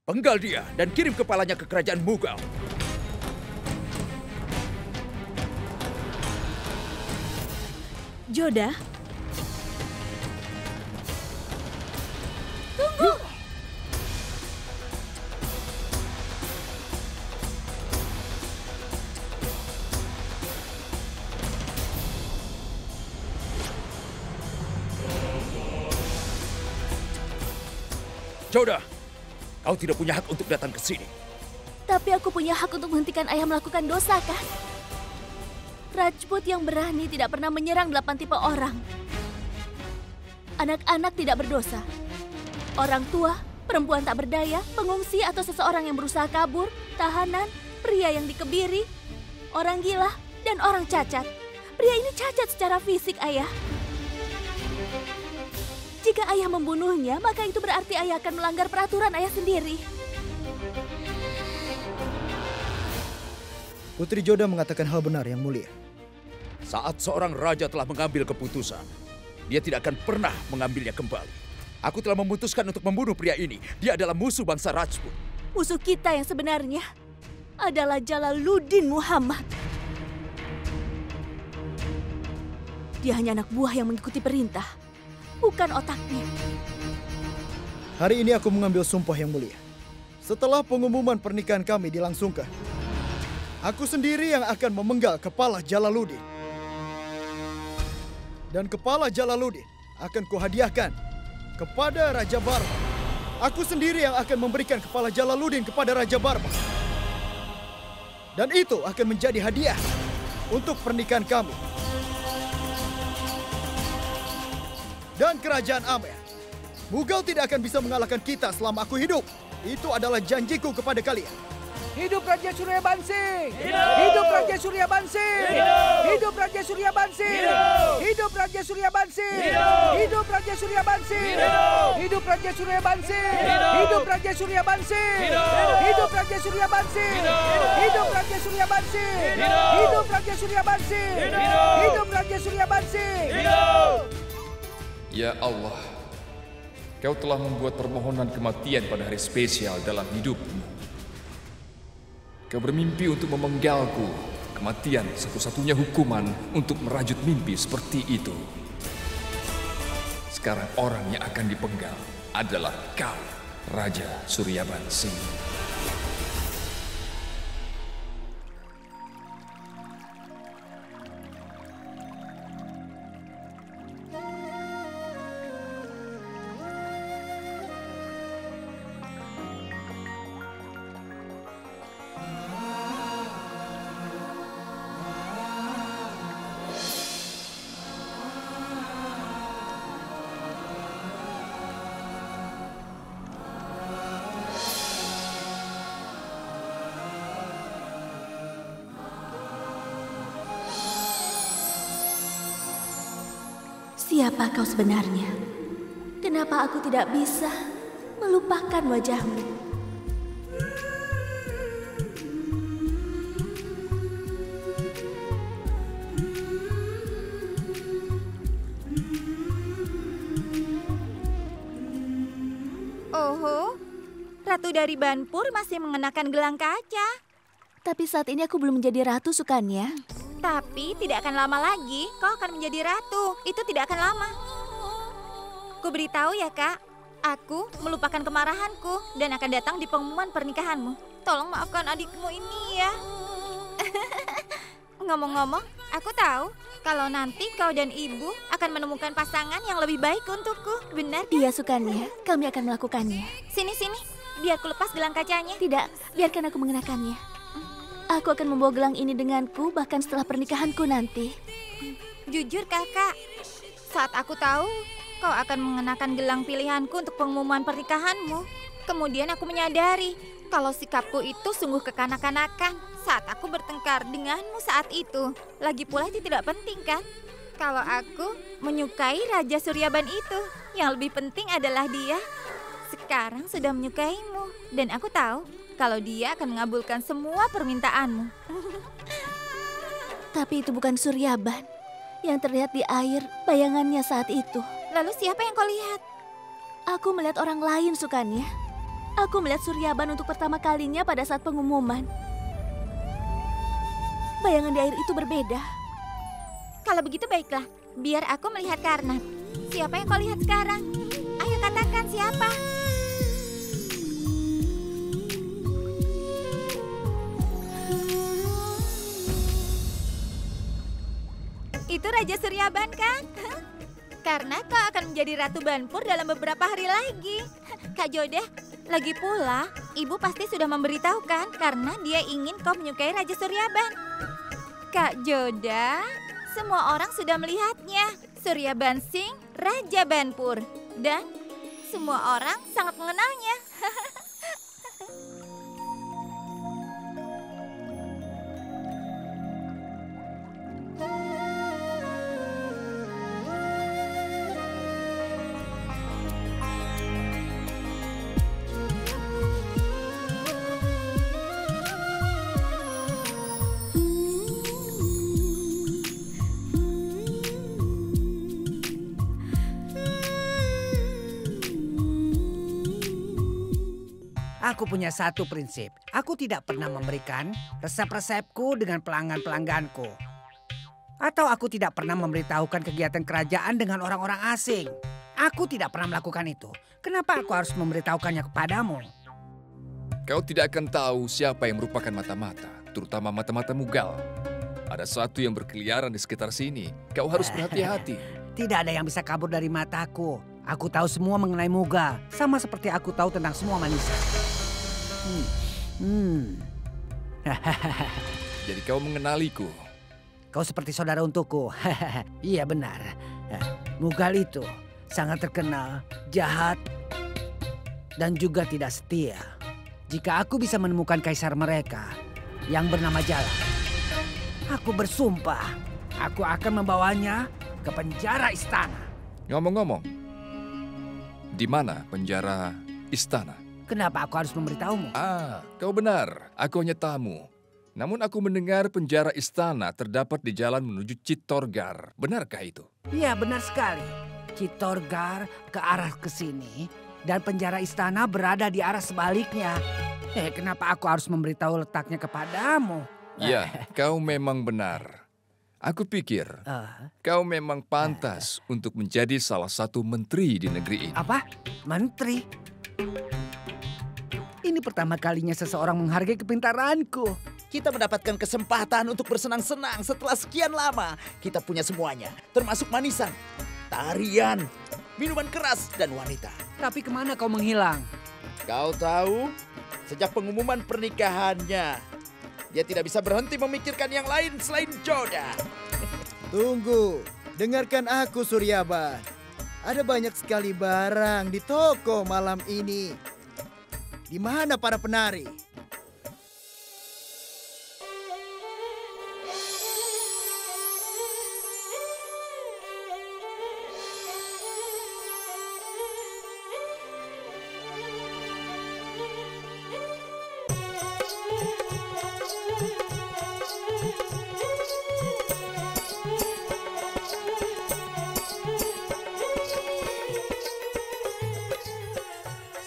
Penggal dia dan kirim kepalanya ke kerajaan Mughal. Joda? Tunggu! Joda, kau tidak punya hak untuk datang ke sini. Tapi aku punya hak untuk menghentikan ayah melakukan dosa, kan? Rajput yang berani tidak pernah menyerang 8 tipe orang. Anak-anak tidak berdosa. Orang tua, perempuan tak berdaya, pengungsi atau seseorang yang berusaha kabur, tahanan, pria yang dikebiri, orang gila, dan orang cacat. Pria ini cacat secara fisik, ayah. Jika ayah membunuhnya, maka itu berarti ayah akan melanggar peraturan ayah sendiri. Putri Joda mengatakan hal benar, Yang Mulia. Saat seorang raja telah mengambil keputusan, dia tidak akan pernah mengambilnya kembali. Aku telah memutuskan untuk membunuh pria ini. Dia adalah musuh bangsa Rajput. Musuh kita yang sebenarnya adalah Jalaluddin Muhammad. Dia hanya anak buah yang mengikuti perintah, bukan otaknya. Hari ini aku mengambil sumpah, Yang Mulia. Setelah pengumuman pernikahan kami dilangsungkan, aku sendiri yang akan memenggal kepala Jalaluddin. Dan kepala Jalaluddin akan kuhadiahkan kepada Raja Barba. Aku sendiri yang akan memberikan kepala Jalaluddin kepada Raja Barba. Dan itu akan menjadi hadiah untuk pernikahan kami. Dan kerajaan Amer. Mughal tidak akan bisa mengalahkan kita selama aku hidup. Itu adalah janjiku kepada kalian. Hidup Raja Suryabansi! Hidup! Hidup Raja Suryabansi! Hidup! Hidup Raja Suryabansi! Hidup! Hidup Raja Suryabansi! Hidup! Hidup Raja Suryabansi! Hidup! Hidup Raja Suryabansi! Hidup! Hidup Raja Suryabansi! Hidup! Hidup Raja Suryabansi! Hidup! Hidup Raja Suryabansi! Hidup! Hidup Raja Suryabansi! Hidup! Hidup Raja Suryabansi! Hidup! Ya Allah, Kau telah membuat permohonan kematian pada hari spesial dalam hidupmu. Kau bermimpi untuk memenggalku. Kematian satu-satunya hukuman untuk merajut mimpi seperti itu. Sekarang orang yang akan dipenggal adalah kau, Raja Suryabansi. Siapa kau sebenarnya? Kenapa aku tidak bisa melupakan wajahmu? Oh, Ratu dari Banpur masih mengenakan gelang kaca. Tapi saat ini aku belum menjadi ratu, Sukanya. Tapi tidak akan lama lagi kau akan menjadi ratu. Itu tidak akan lama. Ku beritahu ya, Kak. Aku melupakan kemarahanku dan akan datang di pengumuman pernikahanmu. Tolong maafkan adikmu ini ya. Ngomong-ngomong, aku tahu kalau nanti kau dan ibu akan menemukan pasangan yang lebih baik untukku. Benar kan? Iya, Sukanya. Kami akan melakukannya. Sini, biar ku lepas gelang kacanya. Tidak, biarkan aku mengenakannya. Aku akan membawa gelang ini denganku bahkan setelah pernikahanku nanti. Jujur, Kakak. Saat aku tahu kau akan mengenakan gelang pilihanku untuk pengumuman pernikahanmu, kemudian aku menyadari kalau sikapku itu sungguh kekanak-kanakan saat aku bertengkar denganmu saat itu. Lagi pula itu tidak penting, kan? Kalau aku menyukai Raja Suryaban itu, yang lebih penting adalah dia sekarang sudah menyukaimu. Dan aku tahu kalau dia akan mengabulkan semua permintaanmu. Tapi itu bukan Suryaban yang terlihat di air bayangannya saat itu. Lalu siapa yang kau lihat? Aku melihat orang lain, Sukanya. Aku melihat Suryaban untuk pertama kalinya pada saat pengumuman. Bayangan di air itu berbeda. Kalau begitu baiklah, biar aku melihat Karnat. Siapa yang kau lihat sekarang? Ayo katakan siapa? Itu Raja Suryaban kan? Karena kau akan menjadi Ratu Banpur dalam beberapa hari lagi. Kak Jodah, lagi pula ibu pasti sudah memberitahukan karena dia ingin kau menyukai Raja Suryaban. Kak Jodah, semua orang sudah melihatnya. Suryaban Singh, Raja Banpur. Dan semua orang sangat mengenalnya. Aku punya satu prinsip. Aku tidak pernah memberikan resep-resepku dengan pelanggan-pelangganku. Atau aku tidak pernah memberitahukan kegiatan kerajaan dengan orang-orang asing. Aku tidak pernah melakukan itu. Kenapa aku harus memberitahukannya kepadamu? Kau tidak akan tahu siapa yang merupakan mata-mata, terutama mata-mata Mughal. Ada satu yang berkeliaran di sekitar sini. Kau harus berhati-hati. Tidak ada yang bisa kabur dari mataku. Aku tahu semua mengenai Mughal, sama seperti aku tahu tentang semua manusia. Jadi kau mengenaliku. Kau seperti saudara untukku. Iya benar. Mughal itu sangat terkenal, jahat, dan juga tidak setia. Jika aku bisa menemukan kaisar mereka yang bernama Jala, aku bersumpah aku akan membawanya ke penjara istana. Ngomong-ngomong, di mana penjara istana? Kenapa aku harus memberitahumu? Kau benar. Aku hanya tamu. Namun aku mendengar penjara istana terdapat di jalan menuju Chittorgarh. Benarkah itu? Iya, benar sekali. Chittorgarh ke arah ke sini dan penjara istana berada di arah sebaliknya. Kenapa aku harus memberitahu letaknya kepadamu? Ya, kau memang benar. Aku pikir kau memang pantas untuk menjadi salah satu menteri di negeri ini. Apa? Menteri? Ini pertama kalinya seseorang menghargai kepintaranku. Kita mendapatkan kesempatan untuk bersenang-senang setelah sekian lama. Kita punya semuanya, termasuk manisan, tarian, minuman keras, dan wanita. Tapi kemana kau menghilang? Kau tahu, sejak pengumuman pernikahannya, dia tidak bisa berhenti memikirkan yang lain selain Jodah. Tunggu, dengarkan aku Suryaban. Ada banyak sekali barang di toko malam ini. Di mana para penari?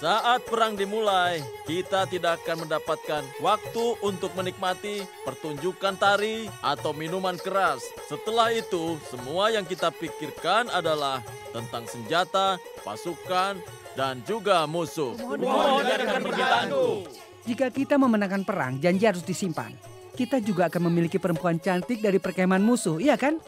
Saat perang dimulai, kita tidak akan mendapatkan waktu untuk menikmati pertunjukan tari atau minuman keras. Setelah itu, semua yang kita pikirkan adalah tentang senjata, pasukan, dan juga musuh. Mohon dengarkan permintaanku. Jika kita memenangkan perang, janji harus disimpan. Kita juga akan memiliki perempuan cantik dari perkemahan musuh, iya kan?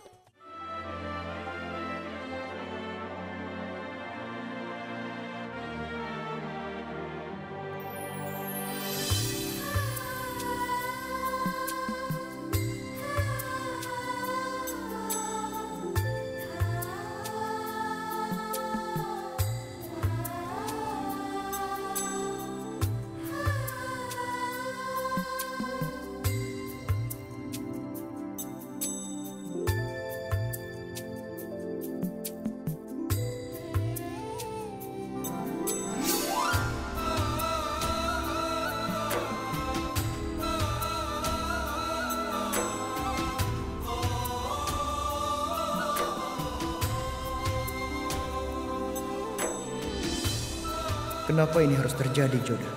Kenapa ini harus terjadi, Joda?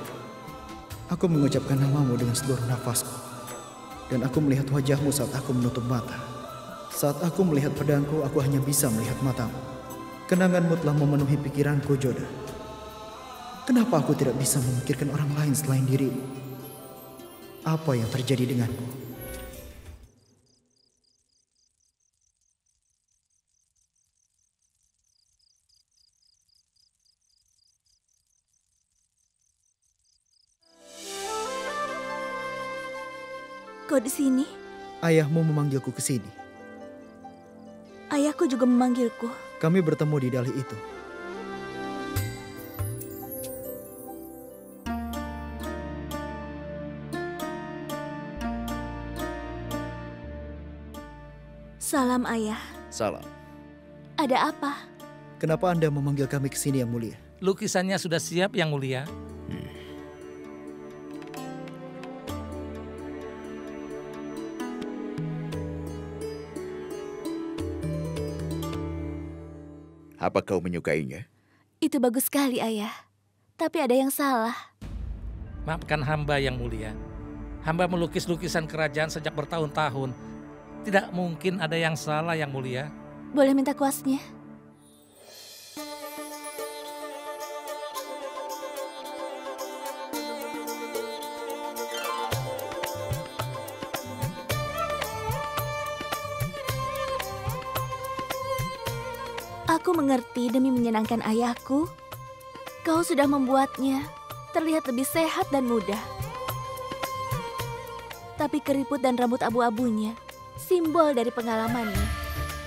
Aku mengucapkan namamu dengan seluruh nafasku. Dan aku melihat wajahmu saat aku menutup mata. Saat aku melihat pedangku, aku hanya bisa melihat matamu. Kenanganmu telah memenuhi pikiranku, Joda. Kenapa aku tidak bisa memikirkan orang lain selain dirimu? Apa yang terjadi denganku? Kau di sini? Ayahmu memanggilku ke sini. Ayahku juga memanggilku. Kami bertemu di dali itu. Salam, Ayah. Salam. Ada apa? Kenapa Anda memanggil kami ke sini, Yang Mulia? Lukisannya sudah siap, Yang Mulia. Apa kau menyukainya? Itu bagus sekali, Ayah. Tapi ada yang salah. Maafkan hamba, Yang Mulia. Hamba melukis lukisan kerajaan sejak bertahun-tahun. Tidak mungkin ada yang salah, Yang Mulia. Boleh minta kuasnya? Aku mengerti demi menyenangkan ayahku. Kau sudah membuatnya terlihat lebih sehat dan mudah. Tapi keriput dan rambut abu-abunya simbol dari pengalamannya.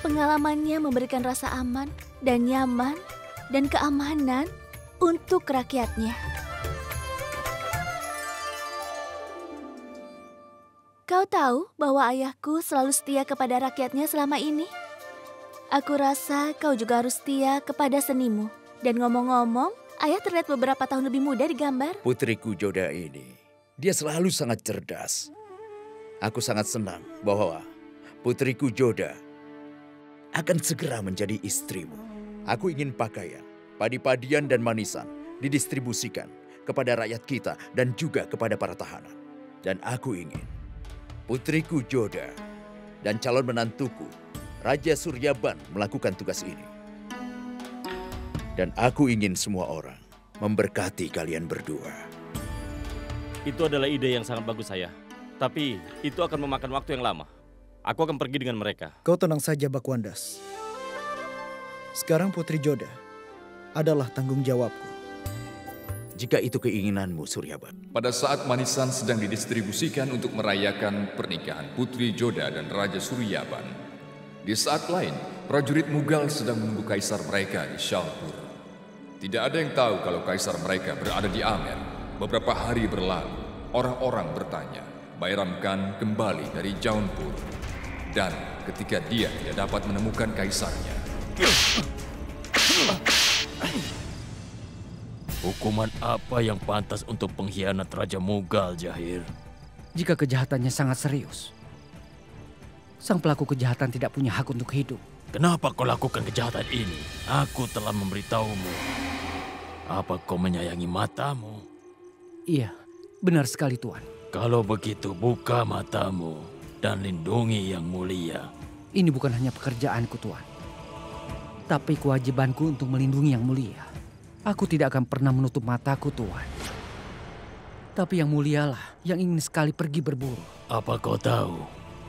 Pengalamannya memberikan rasa aman dan nyaman dan keamanan untuk rakyatnya. Kau tahu bahwa ayahku selalu setia kepada rakyatnya selama ini? Aku rasa kau juga harus setia kepada senimu. Dan ngomong-ngomong, ayah terlihat beberapa tahun lebih muda di gambar. Putriku Joda ini, dia selalu sangat cerdas. Aku sangat senang bahwa putriku Joda akan segera menjadi istrimu. Aku ingin pakaian, padi-padian dan manisan didistribusikan kepada rakyat kita dan juga kepada para tahanan. Dan aku ingin putriku Joda dan calon menantuku Raja Suryaban melakukan tugas ini. Dan aku ingin semua orang memberkati kalian berdua. Itu adalah ide yang sangat bagus, Ayah. Tapi itu akan memakan waktu yang lama. Aku akan pergi dengan mereka. Kau tenang saja, Bakwandas. Sekarang Putri Joda adalah tanggung jawabku. Jika itu keinginanmu, Suryaban. Pada saat manisan sedang didistribusikan untuk merayakan pernikahan Putri Joda dan Raja Suryaban, di saat lain, prajurit Mughal sedang menunggu kaisar mereka di Shalpur. Tidak ada yang tahu kalau kaisar mereka berada di Amer. Beberapa hari berlalu, orang-orang bertanya, Bairam Khan kembali dari Jaunpur. Dan ketika dia tidak dapat menemukan kaisarnya, hukuman apa yang pantas untuk pengkhianat Raja Mughal, Jahir? Jika kejahatannya sangat serius, sang pelaku kejahatan tidak punya hak untuk hidup. Kenapa kau lakukan kejahatan ini? Aku telah memberitahumu. Apa kau menyayangi matamu? Iya, benar sekali, Tuan. Kalau begitu, buka matamu dan lindungi Yang Mulia. Ini bukan hanya pekerjaanku, Tuan. Tapi kewajibanku untuk melindungi Yang Mulia. Aku tidak akan pernah menutup mataku, Tuan. Tapi Yang Mulialah yang ingin sekali pergi berburu. Apa kau tahu,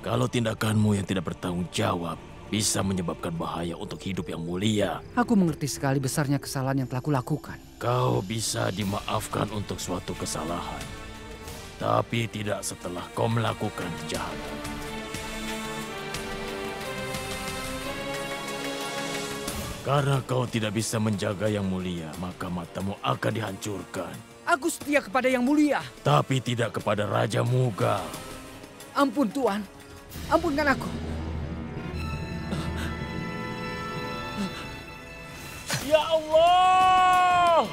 kalau tindakanmu yang tidak bertanggung jawab bisa menyebabkan bahaya untuk hidup Yang Mulia? Aku mengerti sekali besarnya kesalahan yang telah kulakukan. Kau bisa dimaafkan untuk suatu kesalahan, tapi tidak setelah kau melakukan kejahatan. Karena kau tidak bisa menjaga Yang Mulia, maka matamu akan dihancurkan. Aku setia kepada Yang Mulia. Tapi tidak kepada Raja Mughal. Ampun, Tuan. Ampunkan aku. Ya Allah!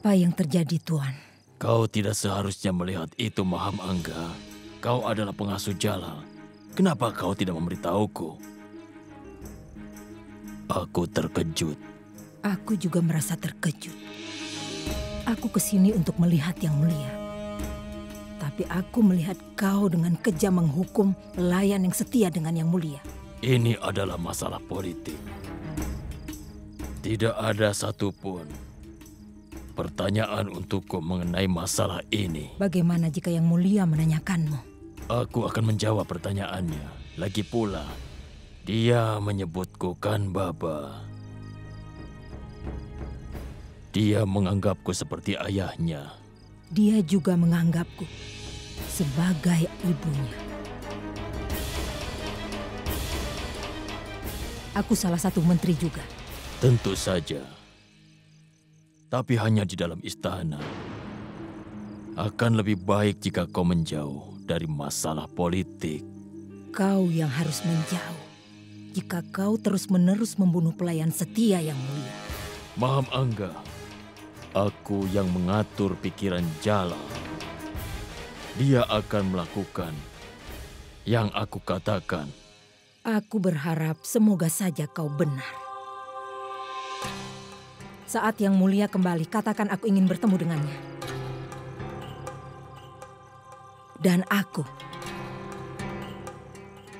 Apa yang terjadi, Tuan? Kau tidak seharusnya melihat itu, Maham Angga. Kau adalah pengasuh Jalal. Kenapa kau tidak memberitahuku? Aku terkejut. Aku juga merasa terkejut. Aku kesini untuk melihat Yang Mulia. Tapi aku melihat kau dengan kejam menghukum pelayan yang setia dengan Yang Mulia. Ini adalah masalah politik. Tidak ada satupun pertanyaan untukku mengenai masalah ini. Bagaimana jika Yang Mulia menanyakanmu? Aku akan menjawab pertanyaannya. Lagi pula, dia menyebutku kan Baba. Dia menganggapku seperti ayahnya. Dia juga menganggapku sebagai ibunya. Aku salah satu menteri juga. Tentu saja. Tapi hanya di dalam istana. Akan lebih baik jika kau menjauh dari masalah politik. Kau yang harus menjauh jika kau terus-menerus membunuh pelayan setia Yang Mulia. Maham Angga, aku yang mengatur pikiran Jalal. Dia akan melakukan yang aku katakan. Aku berharap semoga saja kau benar. Saat Yang Mulia kembali, katakan aku ingin bertemu dengannya. Dan aku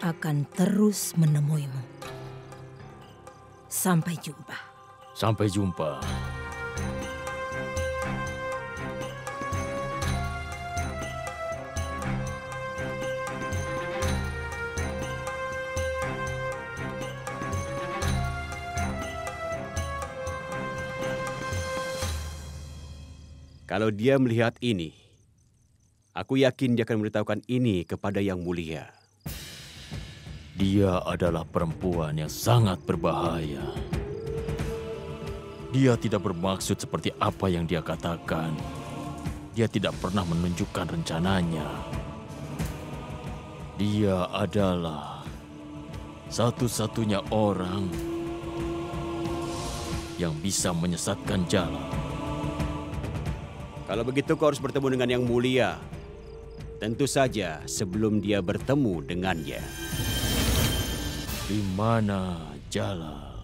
akan terus menemuimu. Sampai jumpa. Sampai jumpa. Kalau dia melihat ini, aku yakin dia akan memberitahukan ini kepada Yang Mulia. Dia adalah perempuan yang sangat berbahaya. Dia tidak bermaksud seperti apa yang dia katakan. Dia tidak pernah menunjukkan rencananya. Dia adalah satu-satunya orang yang bisa menyesatkan Jalal. Kalau begitu kau harus bertemu dengan Yang Mulia. Tentu saja sebelum dia bertemu dengannya. Di mana Jalal?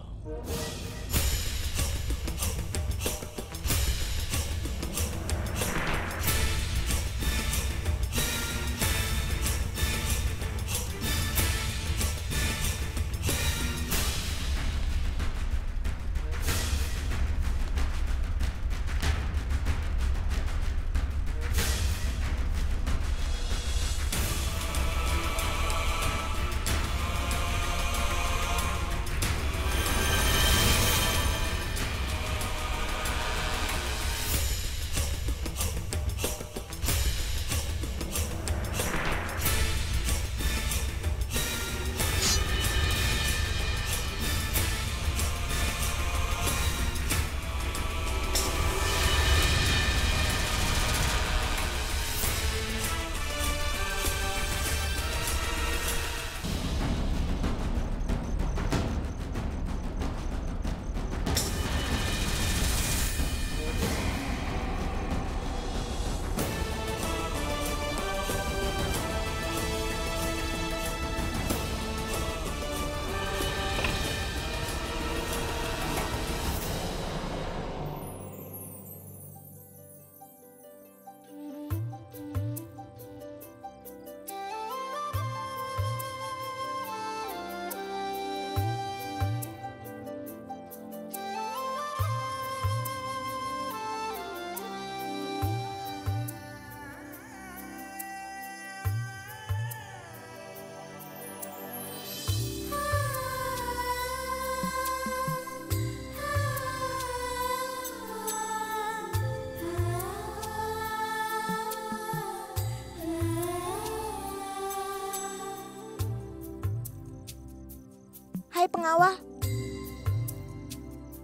Hai pengawal,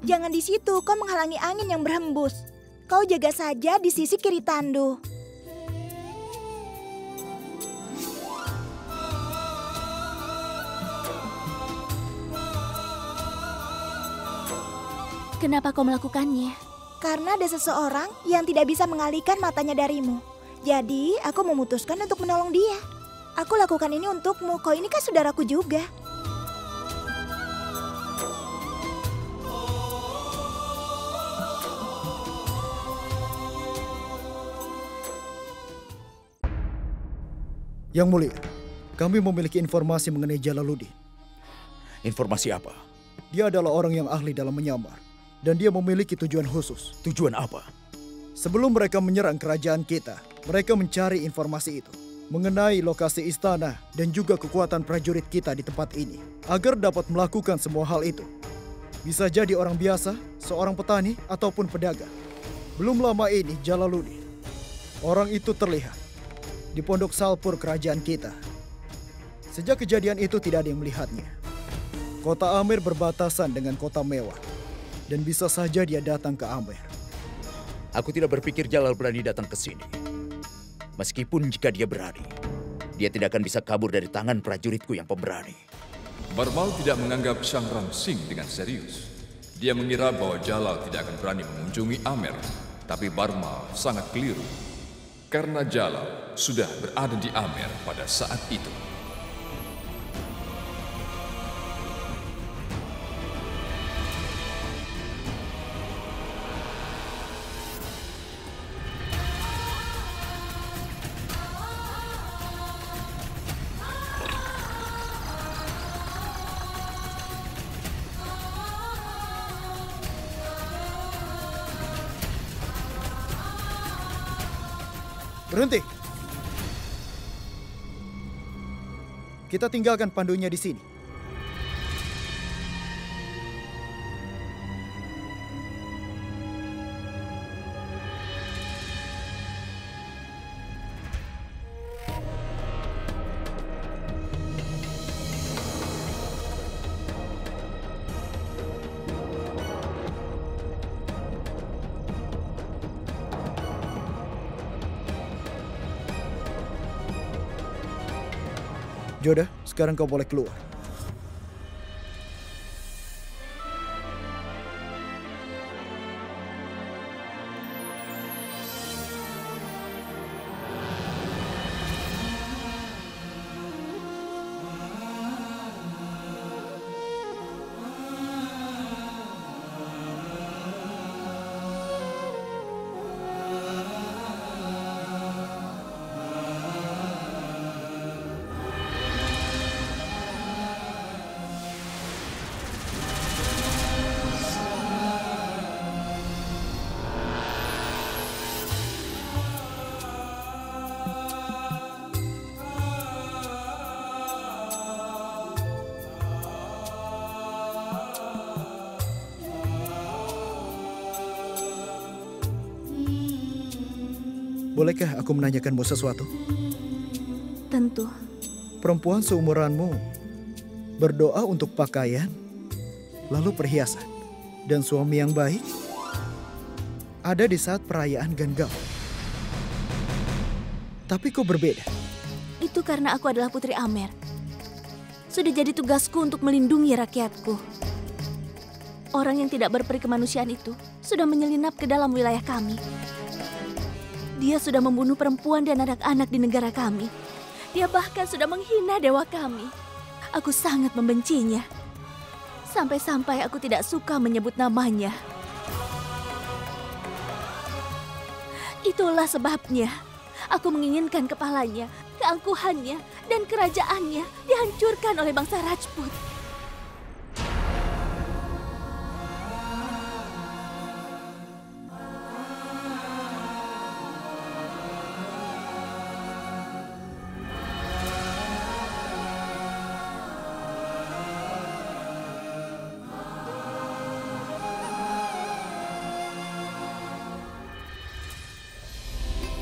jangan di situ, kau menghalangi angin yang berhembus. Kau jaga saja di sisi kiri tandu. Kenapa kau melakukannya? Karena ada seseorang yang tidak bisa mengalihkan matanya darimu. Jadi, aku memutuskan untuk menolong dia. Aku lakukan ini untukmu, kau ini kan saudaraku juga. Yang Mulia, kami memiliki informasi mengenai Jalaluddin. Informasi apa? Dia adalah orang yang ahli dalam menyamar. Dan dia memiliki tujuan khusus. Tujuan apa? Sebelum mereka menyerang kerajaan kita, mereka mencari informasi itu mengenai lokasi istana dan juga kekuatan prajurit kita di tempat ini agar dapat melakukan semua hal itu. Bisa jadi orang biasa, seorang petani, ataupun pedagang. Belum lama ini Jalaluddin, orang itu terlihat di pondok Salpur kerajaan kita. Sejak kejadian itu tidak ada yang melihatnya. Kota Amer berbatasan dengan kota mewah. Dan bisa saja dia datang ke Amer. Aku tidak berpikir Jalal berani datang ke sini. Meskipun jika dia berani, dia tidak akan bisa kabur dari tangan prajuritku yang pemberani. Barmal tidak menganggap Sang Ramsing dengan serius. Dia mengira bahwa Jalal tidak akan berani mengunjungi Amer. Tapi Barmal sangat keliru. Karena Jalal sudah berada di Amer pada saat itu. Berhenti. Kita tinggalkan pandunya di sini. Joda, sekarang kau boleh keluar. Bolehkah aku menanyakanmu sesuatu? Tentu. Perempuan seumuranmu berdoa untuk pakaian, lalu perhiasan, dan suami yang baik ada di saat perayaan Gangam. Tapi kok berbeda? Itu karena aku adalah Putri Amer. Sudah jadi tugasku untuk melindungi rakyatku. Orang yang tidak berperi kemanusiaan itu sudah menyelinap ke dalam wilayah kami. Dia sudah membunuh perempuan dan anak-anak di negara kami. Dia bahkan sudah menghina dewa kami. Aku sangat membencinya. Sampai-sampai aku tidak suka menyebut namanya. Itulah sebabnya aku menginginkan kepalanya, keangkuhannya, dan kerajaannya dihancurkan oleh bangsa Rajput.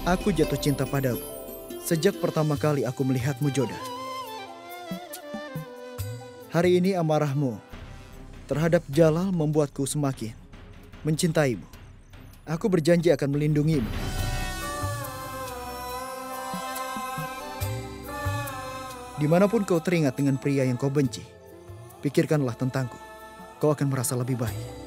Aku jatuh cinta padamu sejak pertama kali aku melihatmu, Joda. Hari ini amarahmu terhadap Jalal membuatku semakin mencintaimu. Aku berjanji akan melindungimu. Dimanapun kau teringat dengan pria yang kau benci, pikirkanlah tentangku. Kau akan merasa lebih baik.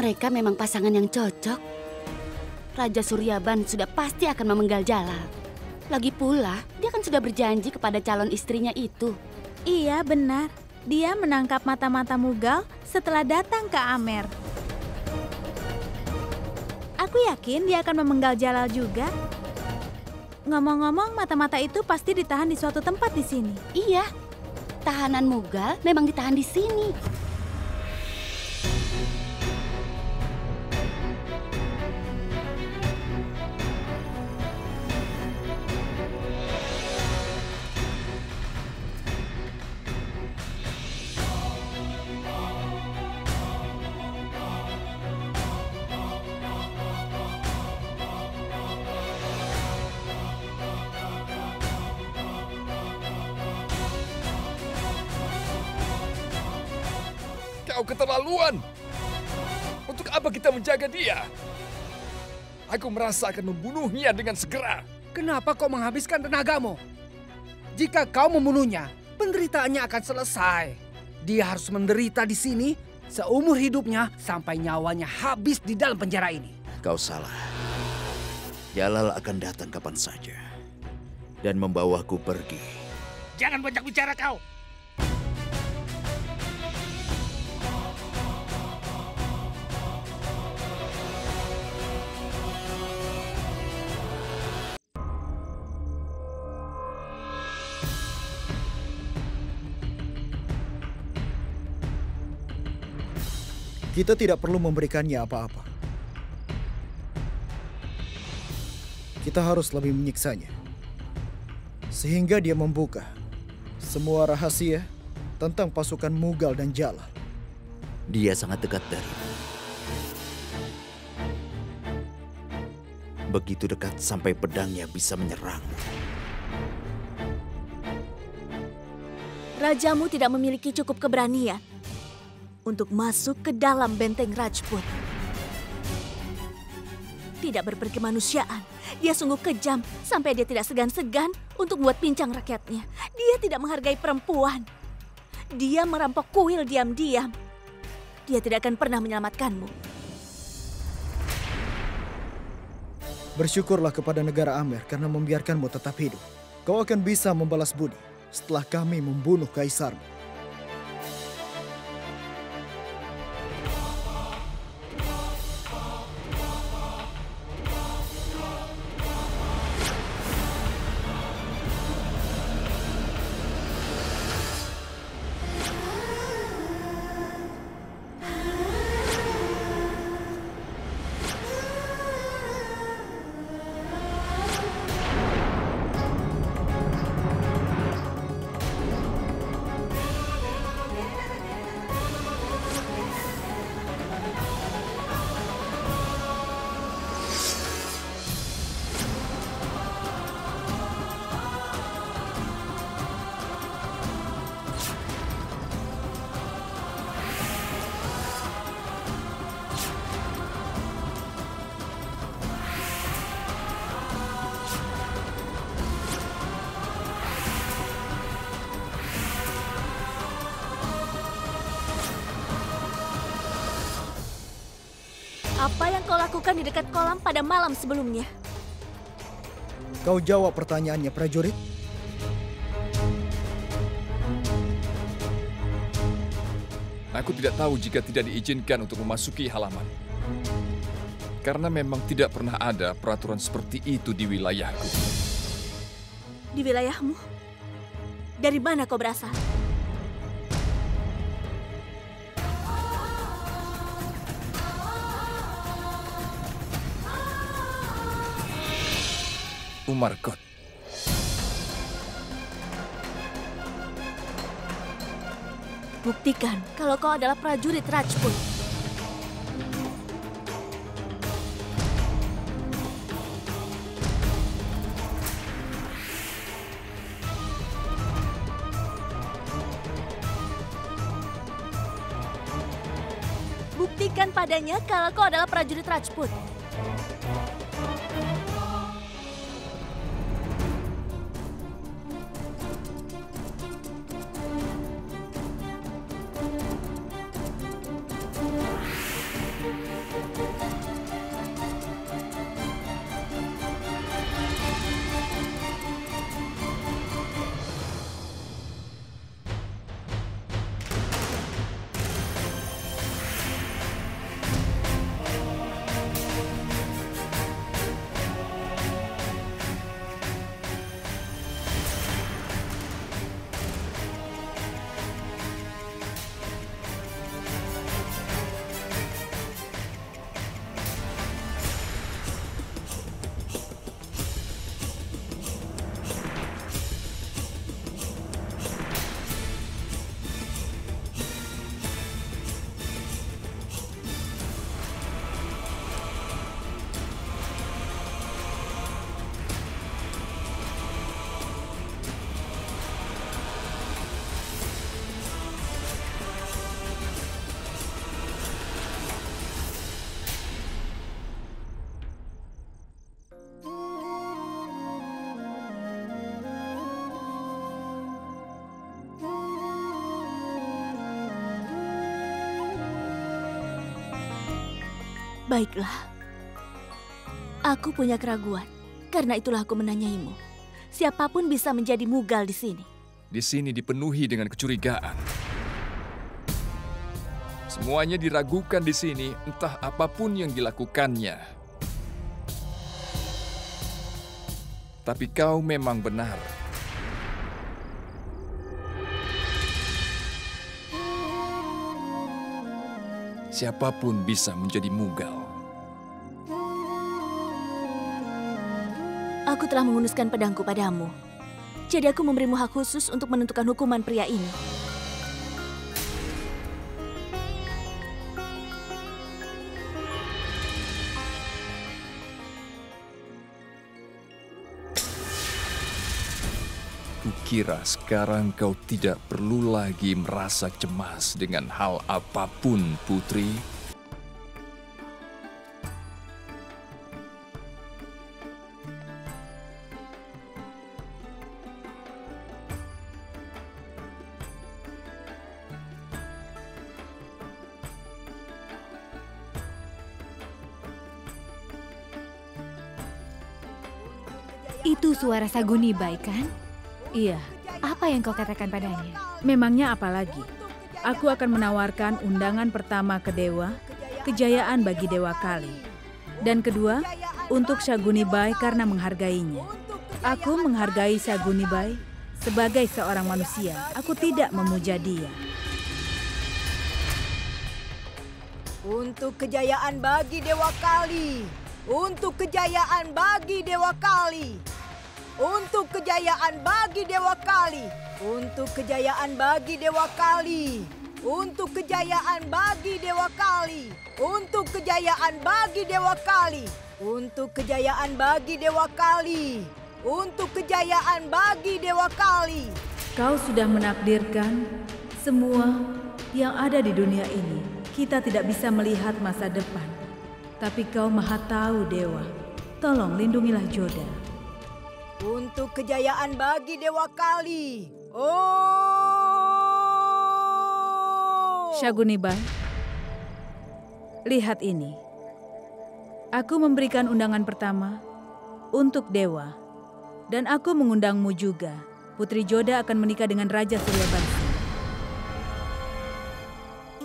Mereka memang pasangan yang cocok. Raja Suryaban sudah pasti akan memenggal Jalal. Lagi pula, dia kan sudah berjanji kepada calon istrinya itu. Iya, benar. Dia menangkap mata-mata Mughal setelah datang ke Amer. Aku yakin dia akan memenggal Jalal juga. Ngomong-ngomong, mata-mata itu pasti ditahan di suatu tempat di sini. Iya, tahanan Mughal memang ditahan di sini. Kau keterlaluan. Untuk apa kita menjaga dia? Aku merasa akan membunuhnya dengan segera. Kenapa kau menghabiskan tenagamu? Jika kau membunuhnya, penderitaannya akan selesai. Dia harus menderita di sini seumur hidupnya sampai nyawanya habis di dalam penjara ini. Kau salah. Jalal akan datang kapan saja dan membawaku pergi. Jangan banyak bicara kau. Kita tidak perlu memberikannya apa-apa. Kita harus lebih menyiksanya. Sehingga dia membuka semua rahasia tentang pasukan Mughal dan Jalal. Dia sangat dekat darimu. Begitu dekat sampai pedangnya bisa menyerang. Rajamu tidak memiliki cukup keberanian untuk masuk ke dalam benteng Rajput. Tidak berperkemanusiaan. Dia sungguh kejam sampai dia tidak segan-segan untuk buat pincang rakyatnya. Dia tidak menghargai perempuan. Dia merampok kuil diam-diam. Dia tidak akan pernah menyelamatkanmu. Bersyukurlah kepada negara Amer karena membiarkanmu tetap hidup. Kau akan bisa membalas budi setelah kami membunuh kaisarmu. Apa yang kau lakukan di dekat kolam pada malam sebelumnya? Kau jawab pertanyaannya, prajurit. Aku tidak tahu jika tidak diizinkan untuk memasuki halaman. Karena memang tidak pernah ada peraturan seperti itu di wilayahku. Di wilayahmu? Dari mana kau berasal? Umarkot. Buktikan kalau kau adalah prajurit Rajput. Buktikan padanya kalau kau adalah prajurit Rajput. Baiklah. Aku punya keraguan. Karena itulah aku menanyaimu. Siapapun bisa menjadi Mughal di sini. Di sini dipenuhi dengan kecurigaan. Semuanya diragukan di sini, entah apapun yang dilakukannya. Tapi kau memang benar. Siapapun bisa menjadi Mughal. Aku telah menghunuskan pedangku padamu. Jadi aku memberimu hak khusus untuk menentukan hukuman pria ini. Kukira sekarang kau tidak perlu lagi merasa cemas dengan hal apapun, Putri. Itu suara Sagunibai, kan? Iya. Apa yang kau katakan padanya? Memangnya apa lagi? Aku akan menawarkan undangan pertama ke Dewa, kejayaan bagi Dewa Kali. Dan kedua, untuk Sagunibai karena menghargainya. Aku menghargai Sagunibai sebagai seorang manusia. Aku tidak memuja dia. Untuk kejayaan bagi Dewa Kali. Untuk kejayaan bagi Dewa Kali. Untuk kejayaan bagi Dewa Kali. Untuk kejayaan bagi Dewa Kali. Untuk kejayaan bagi Dewa Kali. Untuk kejayaan bagi Dewa Kali. Untuk kejayaan bagi Dewa Kali. Untuk kejayaan bagi Dewa Kali. Kau sudah menakdirkan semua yang ada di dunia ini. Kita tidak bisa melihat masa depan. Tapi kau maha tahu, Dewa. Tolong lindungilah Joda. Untuk kejayaan bagi Dewa Kali. Oh! Sagunibai, lihat ini. Aku memberikan undangan pertama untuk Dewa. Dan aku mengundangmu juga. Putri Joda akan menikah dengan Raja Suryabansi.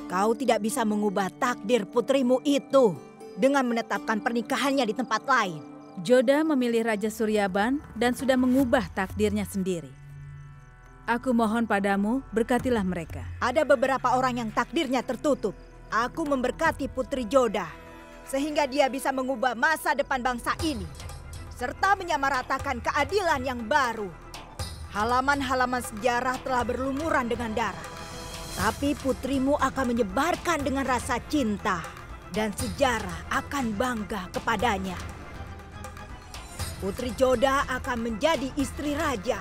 Kau tidak bisa mengubah takdir putrimu itu dengan menetapkan pernikahannya di tempat lain. Joda memilih Raja Suryaban dan sudah mengubah takdirnya sendiri. Aku mohon padamu, berkatilah mereka. Ada beberapa orang yang takdirnya tertutup. Aku memberkati Putri Joda, sehingga dia bisa mengubah masa depan bangsa ini, serta menyamaratakan keadilan yang baru. Halaman-halaman sejarah telah berlumuran dengan darah. Tapi putrimu akan menyebarkan dengan rasa cinta. Dan sejarah akan bangga kepadanya. Putri Joda akan menjadi istri raja.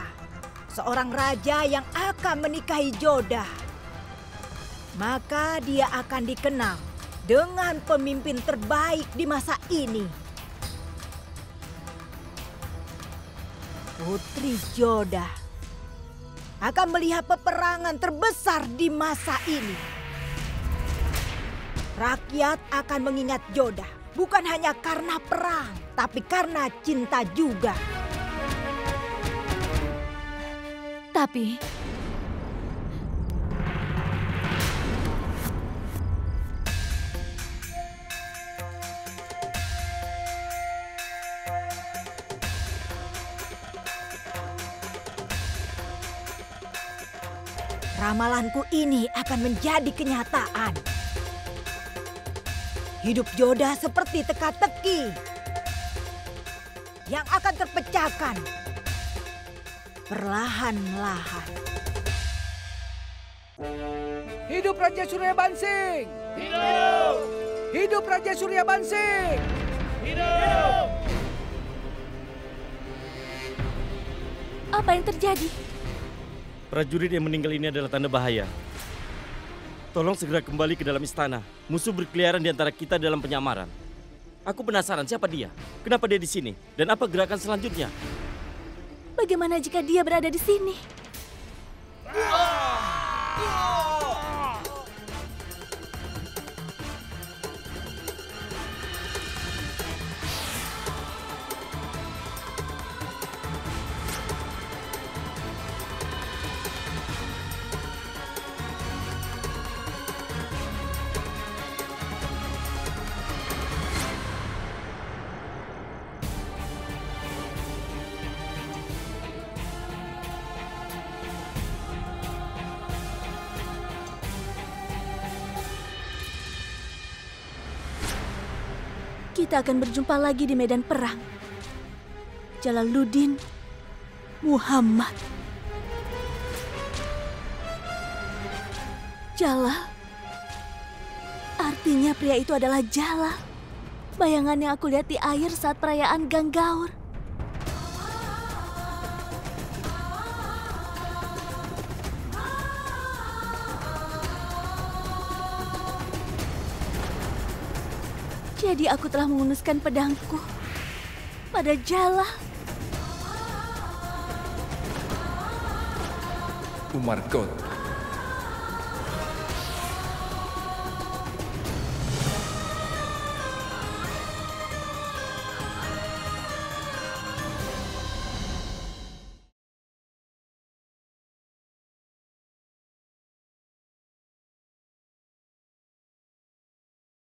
Seorang raja yang akan menikahi Joda. Maka dia akan dikenal dengan pemimpin terbaik di masa ini. Putri Joda akan melihat peperangan terbesar di masa ini. Rakyat akan mengingat Joda, bukan hanya karena perang, tapi karena cinta juga. Tapi... ramalanku ini akan menjadi kenyataan. Hidup Joda seperti teka-teki yang akan terpecahkan perlahan-lahan. Hidup Raja Suryabansi! Hidup! Hidup Raja Suryabansi! Hidup! Apa yang terjadi? Prajurit yang meninggal ini adalah tanda bahaya. Tolong segera kembali ke dalam istana. Musuh berkeliaran di antara kita dalam penyamaran. Aku penasaran siapa dia? Kenapa dia di sini? Dan apa gerakan selanjutnya? Bagaimana jika dia berada di sini? Kita akan berjumpa lagi di medan perang. Jalaluddin Muhammad. Jalal. Artinya pria itu adalah Jalal. Bayangan yang aku lihat di air saat perayaan Ganggaur. Jadi aku telah menghunuskan pedangku pada Jalal. Umar Kot.